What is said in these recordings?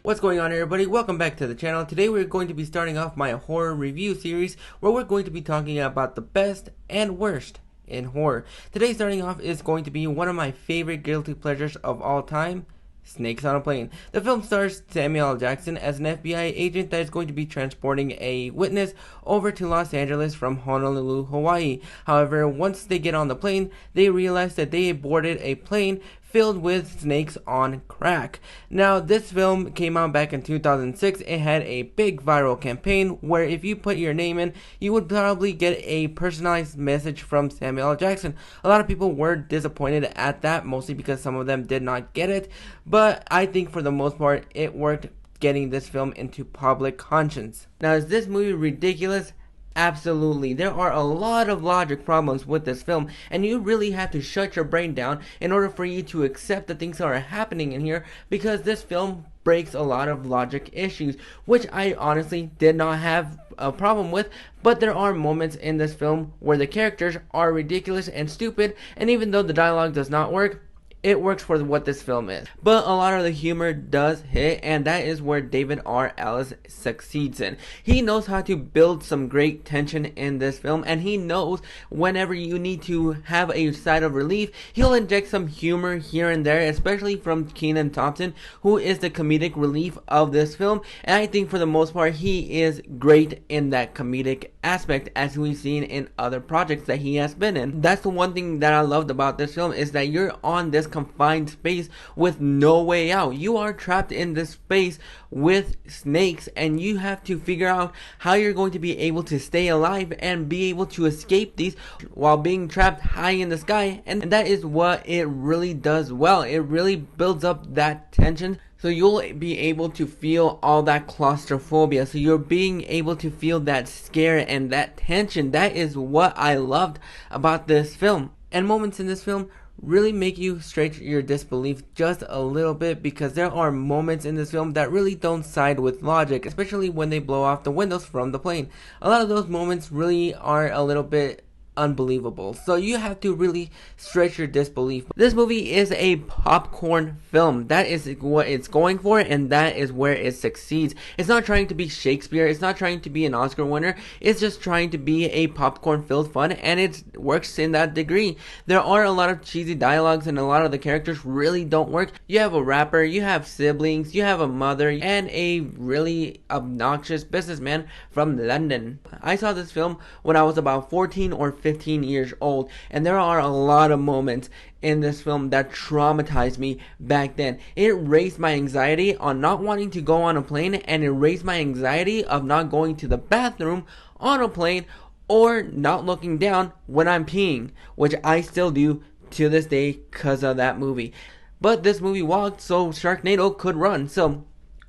What's going on, everybody? Welcome back to the channel. Today we're going to be starting off my horror review series where we're going to be talking about the best and worst in horror. Today starting off is going to be one of my favorite guilty pleasures of all time, Snakes on a Plane. The film stars Samuel L. Jackson as an FBI agent that is going to be transporting a witness over to Los Angeles from Honolulu, Hawaii. However, once they get on the plane, they realize that they boarded a plane filled with snakes on crack. Now, this film came out back in 2006. It had a big viral campaign where if you put your name in, you would probably get a personalized message from Samuel L. Jackson. A lot of people were disappointed at that, mostly because some of them did not get it, but I think for the most part, it worked getting this film into public conscience. Now, is this movie ridiculous? Absolutely. There are a lot of logic problems with this film, and you really have to shut your brain down in order for you to accept the things that are happening in here, because this film breaks a lot of logic issues, which I honestly did not have a problem with. But there are moments in this film where the characters are ridiculous and stupid, and even though the dialogue does not work, it works for what this film is. But a lot of the humor does hit, and that is where David R. Ellis succeeds in. He knows how to build some great tension in this film, and he knows whenever you need to have a sigh of relief, he'll inject some humor here and there, especially from Kenan Thompson, who is the comedic relief of this film. And I think for the most part, he is great in that comedic aspect, as we've seen in other projects that he has been in. That's the one thing that I loved about this film, is that you're on this confined space with no way out. You are trapped in this space with snakes, and you have to figure out how you're going to be able to stay alive and be able to escape these while being trapped high in the sky. And that is what it really does well. It really builds up that tension, so you'll be able to feel all that claustrophobia. So you're being able to feel that scare and that tension. That is what I loved about this film. And moments in this film really make you stretch your disbelief just a little bit, because there are moments in this film that really don't side with logic, especially when they blow off the windows from the plane. A lot of those moments really are a little bit unbelievable, so you have to really stretch your disbelief. This movie is a popcorn film. That is what it's going for, and that is where it succeeds. It's not trying to be Shakespeare. It's not trying to be an Oscar winner. It's just trying to be a popcorn filled fun, and it works in that degree. There are a lot of cheesy dialogues, and a lot of the characters really don't work. You have a rapper, you have siblings, you have a mother, and a really obnoxious businessman from London. I saw this film when I was about 14 or 15 years old, and there are a lot of moments in this film that traumatized me back then. It raised my anxiety on not wanting to go on a plane, and it raised my anxiety of not going to the bathroom on a plane or not looking down when I'm peeing, which I still do to this day because of that movie. But this movie walked so Sharknado could run, so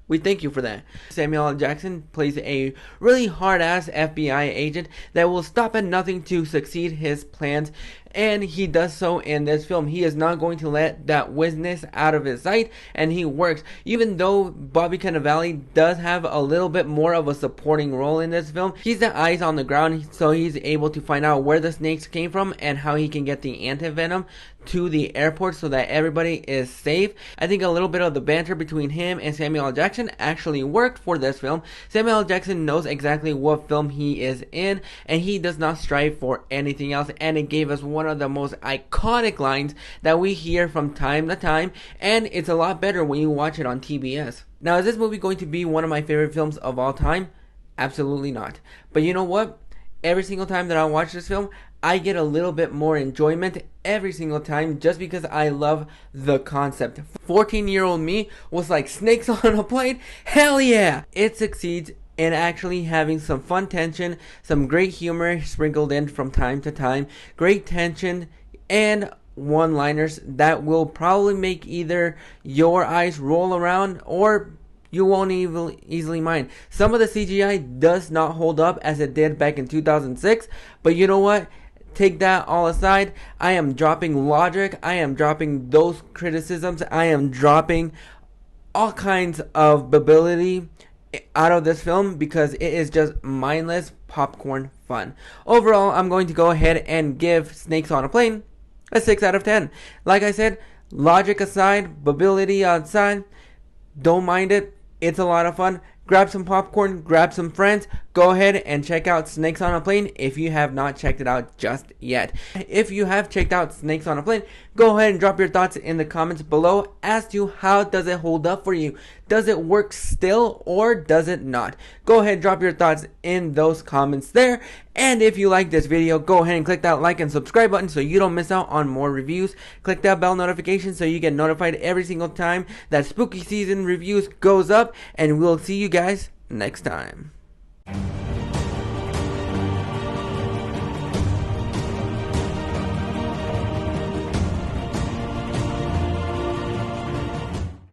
we thank you for that. Samuel L. Jackson plays a really hard-ass FBI agent that will stop at nothing to succeed his plans, and he does so in this film. He is not going to let that witness out of his sight, and he works. Even though Bobby Cannavale does have a little bit more of a supporting role in this film, he's the eyes on the ground, so he's able to find out where the snakes came from and how he can get the antivenom to the airport so that everybody is safe. I think a little bit of the banter between him and Samuel L. Jackson actually worked for this film. Samuel L. Jackson knows exactly what film he is in, and he does not strive for anything else, and it gave us one of the most iconic lines that we hear from time to time, and it's a lot better when you watch it on TBS. Now, is this movie going to be one of my favorite films of all time? Absolutely not. But you know what? Every single time that I watch this film, I get a little bit more enjoyment every single time, just because I love the concept. 14-year-old me was like, snakes on a plane? Hell yeah! It succeeds in actually having some fun tension, some great humor sprinkled in from time to time, great tension, and one-liners that will probably make either your eyes roll around or you won't even easily mind. Some of the CGI does not hold up as it did back in 2006, but you know what? Take that all aside, I am dropping logic, I am dropping those criticisms, I am dropping all kinds of ability out of this film because it is just mindless popcorn fun. Overall, I'm going to go ahead and give Snakes on a Plane a 6 out of 10. Like I said, logic aside, ability outside, don't mind it. It's a lot of fun. Grab some popcorn, grab some friends, go ahead and check out Snakes on a Plane if you have not checked it out just yet. If you have checked out Snakes on a Plane, go ahead and drop your thoughts in the comments below as to how does it hold up for you. Does it work still or does it not? Go ahead and drop your thoughts in those comments there. And if you like this video, go ahead and click that like and subscribe button so you don't miss out on more reviews. Click that bell notification so you get notified every single time that spooky season reviews goes up. And we'll see you guys next time.